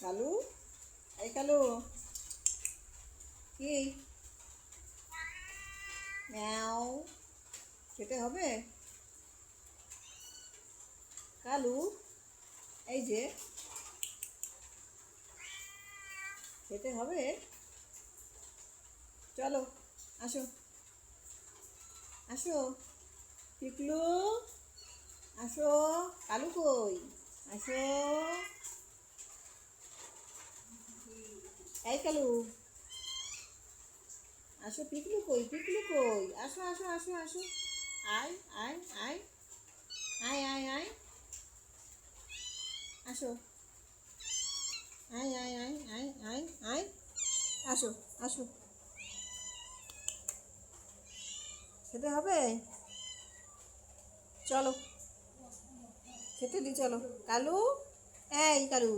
কালু, এই কালু, কি ম্যাও, খেতে হবে? কালু, এই যে খেতে হবে, চলো আসো, আসো পিকলু, আসো। কালু কই? আসো, এই কালু, আসো। পিকলু কই? পিকলু কই? আসো, আসো, আসো, আসো। আয়, আয়, আয়, আয়, আয়, আয়, আসো। আয়, আয়, আয়, আয়, আয়, আয়, আসো, আসো। খেতে হবে? চলো খেতে দি, চলো। কালু, এই কালু,